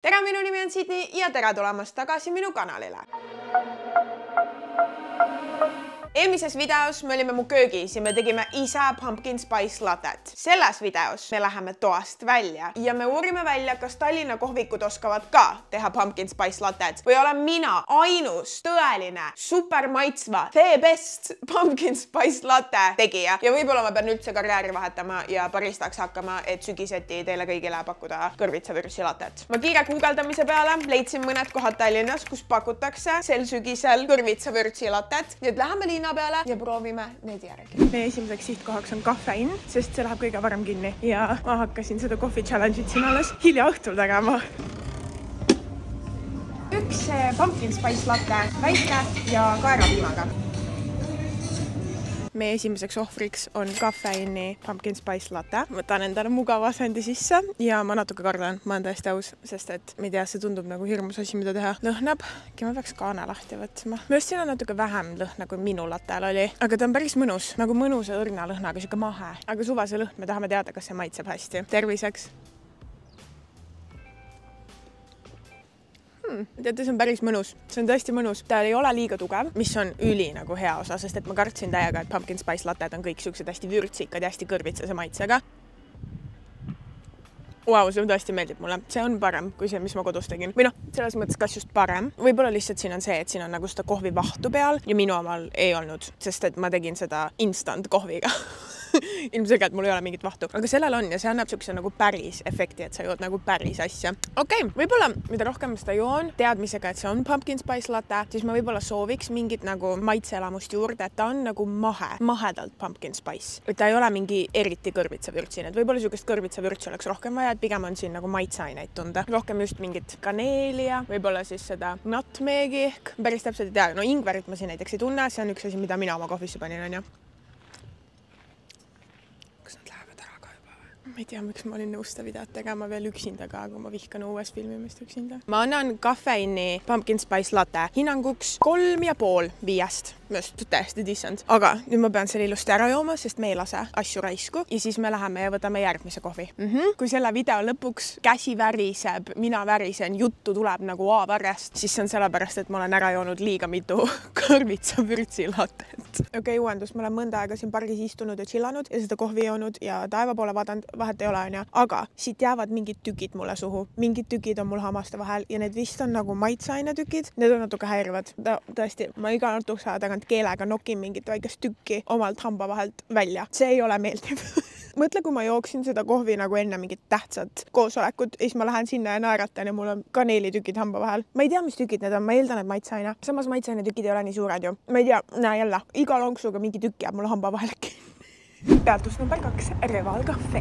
Tere, minu nimi on Sydney ja tere tulemast tagasi minu kanalile. Eelmises videos me olime mu köögis ja me tegime ise pumpkin spice lattet. Selles videos me läheme toast välja ja me uurime välja, kas Tallinna kohvikud oskavad ka teha pumpkin spice lattet või olen mina ainus tõeline super maitsva the best pumpkin spice latte tegija. Ja võib-olla ma pean üldse karjääri vahetama ja baristaks hakkama, et sügiseti teile kõigile pakkuda kõrvitsavürsi lattet. Ma kiire guugeldamise peale leidsin mõned kohad Tallinnas, kus pakutakse sel sügisel kõrvitsavürsi lattet. Nii et läheme linna peale ja proovime need järgi. Meie esimeseks sihtkohaks on Cafe Inn, sest see läheb kõige varem kinni ja ma hakkasin seda coffee challenge'it siin alles hilja õhtul tegema. Üks pumpkin spice latte, väike ja kaerapiimaga. Meie esimeseks ohvriks on Cafe Inni pumpkin spice latte. Võtan endale mugava asendi sisse ja ma natuke kardan, ma olen täiesti aus, sest et ma ei tea, see tundub nagu hirmus asi, mida teha. Lõhnab, ma peaks kaane lahti võtma. Mõest siin on natuke vähem lõhna, kui minu lattel oli, aga ta on päris mõnus, nagu mõnusa õrna lõhnaga, siuke mahe. Aga suvase lõhn, me tahame teada, kas see maitseb hästi. Terviseks! Teate, see on päris mõnus. See on tõesti mõnus. Ta ei ole liiga tugev, mis on üli nagu hea osa, sest et ma kartsin täiega, et pumpkin spice latted on kõik siuksed hästi vürtsikad ja hästi kõrvitsase maitsega. Wow, see tõesti meeldib mulle. See on parem kui see, mis ma kodus tegin. Või noh, selles mõttes kas just parem. Võib-olla lihtsalt siin on see, et siin on nagu seda kohvivahtu peal ja minu omal ei olnud, sest et ma tegin seda instant kohviga. Ilmselgelt mul ei ole mingit vahtu, aga sellel on ja see annab siukse nagu päris efekti, et sa jood nagu päris asja. Okei, võib-olla mida rohkem seda joon, teadmisega, et see on pumpkin spice latte, siis ma võib-olla sooviks mingit nagu maitseelamust juurde, et ta on nagu mahedalt pumpkin spice. Et ta ei ole mingi eriti kõrvitsavürtsin, et võib-olla siukest kõrvitsavürtsi oleks rohkem vaja, et pigem on siin nagu maitseaineid tunda. Rohkem just mingit kaneeli ja võib-olla siis seda nutmegi, päris täpselt ei tea. No ingverit ma siin näiteks ei tunne, see on üks asi, mida mina oma kohvisse panin, on ju. Ma ei tea, miks ma olin nõus seda videot tegema veel üksinda ka, kui ma vihkan uues filmimist üksinda. Ma annan Cafe Inni pumpkin spice latte hinnanguks 3,5 5. Just täiesti decent. Aga nüüd ma pean selle ilusti ära jooma, sest me ei lase asju raisku ja siis me läheme ja võtame järgmise kohvi. Kui selle video lõpuks käsi väriseb, mina värisen, juttu tuleb nagu A-varjast, siis see on sellepärast, et ma olen ära joonud liiga mitu kõrvitsavürtsi latet. Okei, uuendus, ma olen mõnda aega siin pargis istunud ja chillanud ja seda kohvi joonud ja taeva poole vaadanud, vahet ei ole, on ju. Aga siit jäävad mingid tükid mulle suhu. Mingid tükid on mul hammaste vahel ja need vist on nagu maitseaine tükid. Need on natuke häirivad. Tõesti, ma iga natukese aja tagant keelega nokin mingit väikest tükki omalt hamba vahelt välja. See ei ole meeldiv. Mõtle, kui ma jooksin seda kohvi nagu enne mingit tähtsat koosolekut ja siis ma lähen sinna ja naeratan ja mul on kaneelitükid hamba vahel. Ma ei tea, mis tükid need on, ma eeldan, et maitseaine. Samas maitseaine tükid ei ole nii suured ju. Ma ei tea, näe jälle, iga lonksuga mingi tükk jääb mulle hamba vahele. Peatus number 2, Reval Cafe.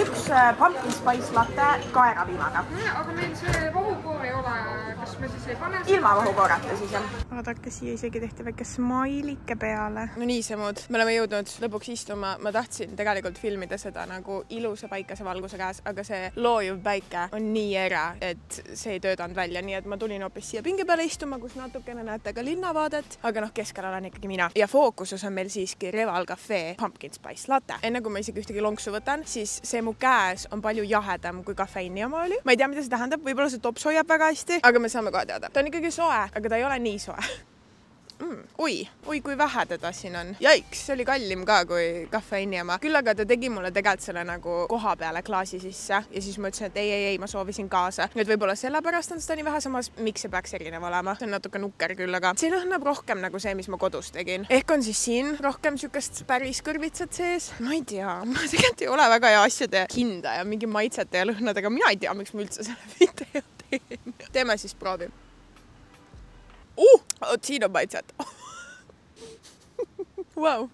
Üks pumpkin spice latte kaerapiimaga. Aga meil see vahukoor ei ole, kas me siis ei pane? Ilma vahukoorata siis jah. Vaadake, siia isegi tehti väike smailike peale. No nii see muud. Me oleme jõudnud lõpuks istuma. Ma tahtsin tegelikult filmida seda nagu ilusa päikese valguse käes, aga see loojuv päike on nii ere, et see ei töötanud välja. Nii et ma tulin hoopis siia pingi peale istuma, kus natukene näete ka linnavaadet, aga noh, keskel olen ikkagi mina. Ja fookuses on meil siiski Reval Cafe pumpkin spice latte. Enne kui ma isegi ühtegi lonksu võtan, siis see mu käes on palju jahedam kui Cafe Inni oma oli. Ma ei tea, mida see tähendab, võib-olla see tops hoiab väga hästi, aga me saame kohe teada. Ta on ikkagi soe, aga ta ei ole nii soe. Ui, kui vähe teda siin on. Jaiks, see oli kallim ka kui Cafe Inni oma. Küll aga ta tegi mulle tegelikult selle nagu koha peale klaasi sisse ja siis ma ütlesin, et ei, ma soovisin kaasa. Nüüd võib-olla sellepärast on seda nii vähe, samas miks see peaks erinev olema. See on natuke nukker küll, aga see lõhnab rohkem nagu see, mis ma kodus tegin. Ehk on siis siin rohkem sükest päris kõrvitsat sees. Ma ei tea, ma tegelikult ei ole väga hea asjade hinda ja mingi maitsete ja lõhnadega. Mina ei tea, miks ma üldse selle video teen. Teeme siis proovi. Siin on maitset. Wow.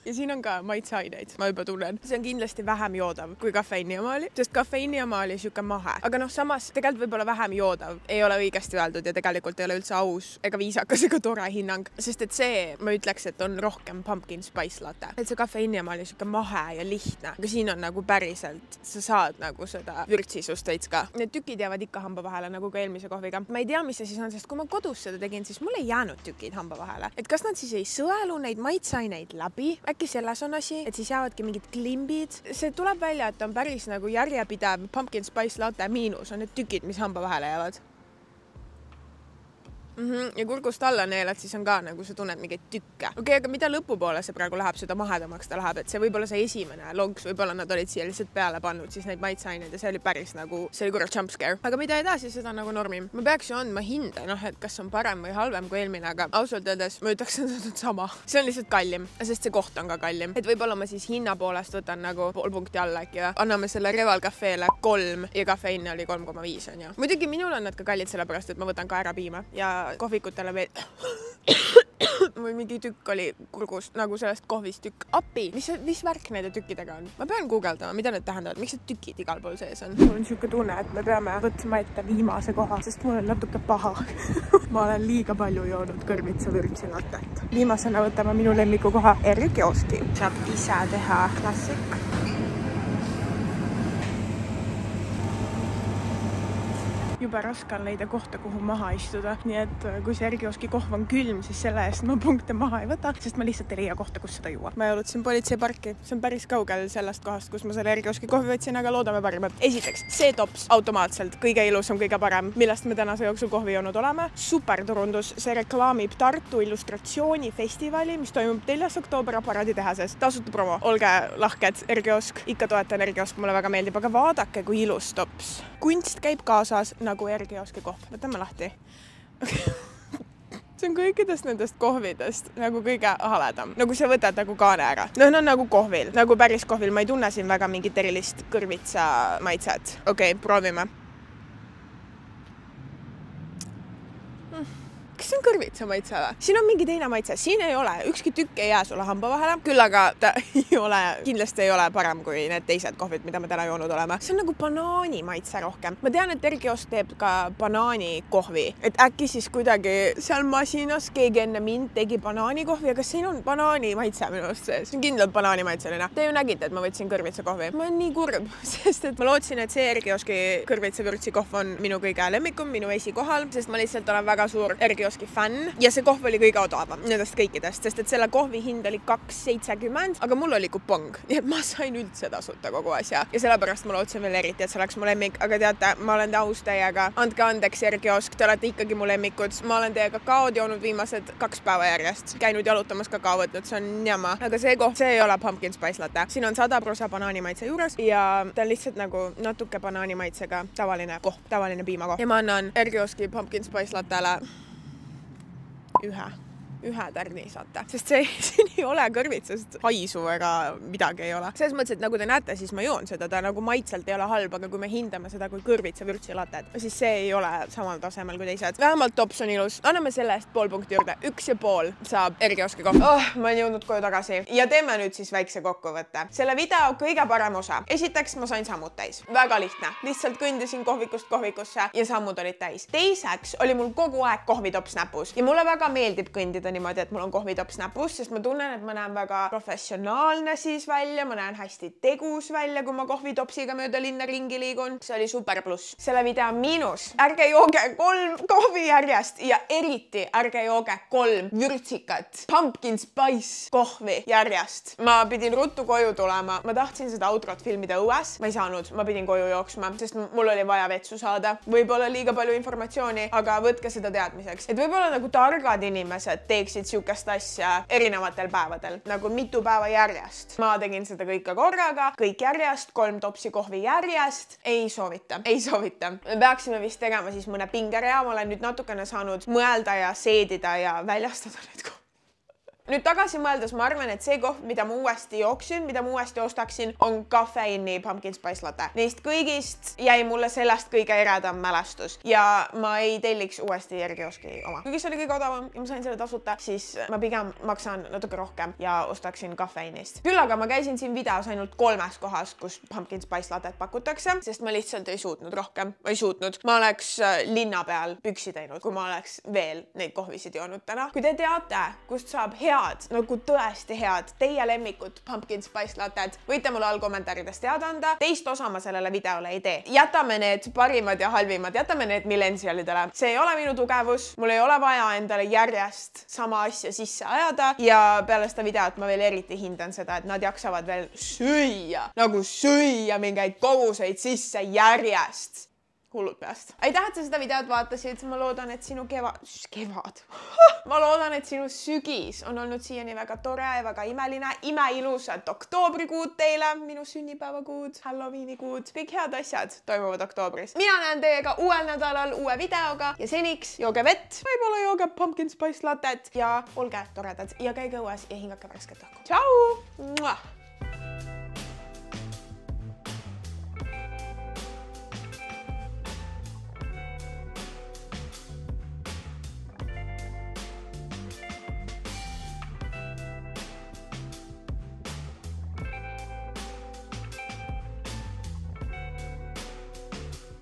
Ja siin on ka maitseaineid, ma juba tunnen. See on kindlasti vähem joodav kui Cafe Inni oma oli, sest Cafe Inni oma oli siuke mahe. Aga noh, samas tegelikult võib-olla vähem joodav ei ole õigesti öeldud ja tegelikult ei ole üldse aus ega viisakas ega tore hinnang, sest et see, ma ütleks, et on rohkem pumpkin spice latte. Et see Cafe Inni oma oli siuke mahe ja lihtne, aga siin on nagu päriselt, sa saad nagu seda vürtsisust veits ka. Need tükid jäävad ikka hamba vahele nagu ka eelmise kohviga. Ma ei tea, mis see siis on, sest kui ma kodus seda tegin, siis mul ei jäänud tükid hamba vahele. Et kas nad siis ei sõelu neid maitseaineid läbi? äkki selles on asi, et siis jäävadki mingid klimbid. See tuleb välja, et on päris nagu järjepidev pumpkin spice latte miinus on need tükid, mis hamba vahele jäävad. Ja kurgust alla neelad, siis on ka nagu sa tunned mingeid tükke. Okei, aga mida lõpupoole see praegu läheb, seda mahedamaks ta läheb, et see võib-olla see esimene lonks, võib-olla nad olid siia lihtsalt peale pannud siis neid maitseaineid ja see oli päris nagu, see oli korra jump scare. Aga mida edasi, seda nagu normim. Ma peaks ju andma hinde, et kas on parem või halvem kui eelmine, aga ausalt öeldes ma ütleks, et see on sama. See on lihtsalt kallim, sest see koht on ka kallim. Et võib-olla ma siis hinna poolest võtan nagu pool punkti alla äkki ja anname selle Reval Cafe'le 3 ja kafeiini oli 3,5 on ju. Muidugi minul on nad ka kallid sellepärast, et ma võtan ka ära piima ja kohvikutele veel või mingi tükk oli kurgust, nagu sellest kohvist tükk. Appi, mis värk nende tükkidega on? Ma pean guugeldama, mida need tähendavad, miks need tükid igal pool sees on? Mul on siuke tunne, et me peame võtma ette viimase koha, sest mul on natuke paha. Ma olen liiga palju joonud kõrvitsa vürtsi latet. Viimasena võtame minu lemmiku koha R-kioski. Saab ise teha klassik. Juba raske on leida kohta, kuhu maha istuda. Nii et kui see R-kioski kohv on külm, siis selle eest ma punkte maha ei võta, sest ma lihtsalt ei leia kohta, kus seda juua. Ma jalutasin politseiparki. See on päris kaugel sellest kohast, kus ma selle R-kioski kohvi võtsin, aga loodame parimat. Esiteks, see tops automaatselt kõige ilusam, kõige parem, millest me tänase jooksul kohvi joonud oleme. Superturundus. See reklaamib Tartu illustratsioonifestivali, mis toimub 4. oktoober aparaaditehases. Tasuta promo. Olge lahked, R-kiosk. Ikka toetan R-kiosk, mulle väga meeldib, aga vaadake, kui ilus tops. Kunst käib kaasas nagu R-kioski kohv. Võtame lahti. See on kõikidest nendest kohvidest nagu kõige haledam. Nagu sa võtad nagu kaane ära. No nagu kohvil. Nagu päris kohvil. Ma ei tunne siin väga mingit erilist kõrvitsa maitset. Okei, proovime. Kas see on kõrvitsa maitse või? Siin on mingi teine maitse. Siin ei ole. Ükski tükk ei jää sulle hamba vahele. Küll aga ta kindlasti ei ole parem kui need teised kohvid, mida me täna joonud oleme. See on nagu banaani maitse rohkem. Ma tean, et R-kiosk teeb ka banaani kohvi. Et äkki siis kuidagi seal masinas keegi enne mind tegi banaani kohvi, aga siin on banaani maitse minu arust sees. See on kindlalt banaani maitseline. Te ju nägite, et ma võtsin kõrvitsa kohvi. Ma olen nii kurb, sest et ma lootsin, et see R-kioski kõrvitsa vürtsi kohv on minu kõige lemmikum, minu esikohal, sest ma lihtsalt olen väga suur R-kioski fänn ja see kohv oli kõige odavam nendest kõikidest, sest et selle kohvi hind oli 2,70, aga mul oli kupong, nii et ma sain üldse tasuta kogu asja ja sellepärast ma lootsin veel eriti, et see oleks mu lemmik, aga teate, ma olen aus teiega, andke andeks R-kiosk, te olete ikkagi mu lemmikud, ma olen teiega kakaod joonud viimased 2 päeva järjest, käinud jalutamas kakao võtnud, see on njama, aga see kohv, see ei ole pumpkin spice latte, siin on 100% banaani maitse juures ja ta on lihtsalt nagu natuke banaani maitsega tavaline kohv, tavaline piimakohv ja ma annan R-kioski pumpkin spice lattele ühe tärni saate, sest siin ei ole kõrvitsast haisu ega midagi ei ole. Selles mõttes, et nagu te näete, siis ma joon seda, ta nagu maitselt ei ole halb, aga kui me hindame seda kui kõrvitsa vürtsi latet, siis see ei ole samal tasemel kui teised. Vähemalt tops on ilus. Anname selle eest pool punkti juurde. 1,5 saab R-kioski kohv. Ma olen jõudnud koju tagasi ja teeme nüüd siis väikse kokkuvõtte. Selle video kõige parem osa. Esiteks ma sain sammud täis. Väga lihtne. Lihtsalt kõndisin kohvikust kohvikusse ja sammud olid täis. Teiseks oli mul kogu aeg kohvitops näpus ja mulle väga meeldib kõndida niimoodi, et mul on kohvitops näpus, sest ma tunnen, et ma näen väga professionaalne siis välja, ma näen hästi tegus välja, kui ma kohvitopsiga mööda linna ringi liigun. See oli super pluss. Selle video miinus. Ärge jooge 3 kohvi järjest ja eriti ärge jooge 3 vürtsikat pumpkin spice kohvi järjest. Ma pidin ruttu koju tulema. Ma tahtsin seda outrot filmida õues. Ma ei saanud. Ma pidin koju jooksma, sest mul oli vaja vetsu saada. Võib-olla liiga palju informatsiooni, aga võtke seda teadmiseks. Et võib-olla nagu targad inimesed teeksid siukest asja erinevatel päevadel, nagu mitu päeva järjest. Ma tegin seda kõike korraga, kõik järjest, 3 topsi kohvi järjest. Ei soovita, ei soovita. Me peaksime vist tegema siis mõne pingerea, ma olen nüüd natukene saanud mõelda ja seedida ja väljastada need kohvi. Nüüd tagasi mõeldes, ma arvan, et see kohv, mida ma uuesti jooksin, mida ma uuesti ostaksin, on kafeiini pumpkin spice latte. Neist kõigist jäi mulle sellest kõige eredam mälestus ja ma ei telliks uuesti R-kioski oma. Kuigi see oli kõige odavam ja ma sain selle tasuta, siis ma pigem maksan natuke rohkem ja ostaksin kafeiinist. Küll aga ma käisin siin videos ainult 3 kohas, kus pumpkin spice latet pakutakse, sest ma lihtsalt ei suutnud rohkem. Ma ei suutnud. Ma oleks linna peal püksi teinud, kui ma oleks veel neid kohvisid joonud täna. Kui te teate, kust saab hea head, nagu tõesti head, teie lemmikud pumpkin spice latted, võite mulle all kommentaarides teada anda. Teist osa ma sellele videole ei tee. Jätame need parimad ja halvimad, jätame need millennialidele. See ei ole minu tugevus, mul ei ole vaja endale järjest sama asja sisse ajada ja peale seda videot ma veel eriti hindan seda, et nad jaksavad veel süüa mingeid koguseid sisse järjest. Hullud peast. Aitäh, et sa seda videot vaatasid. Ma loodan, et sinu kevad. Ma loodan, et sinu sügis on olnud siiani väga tore ja väga imeline. Imeilusat oktoobrikuud teile, minu sünnipäevakuud, Halloweeni-kuud. Kõik head asjad toimuvad oktoobris. Mina näen teiega uuel nädalal uue videoga ja seniks jooge vett, võib-olla jooge pumpkin spice lattet ja olge toredad ja käige õues ja hingake värsket õhku. Tšau!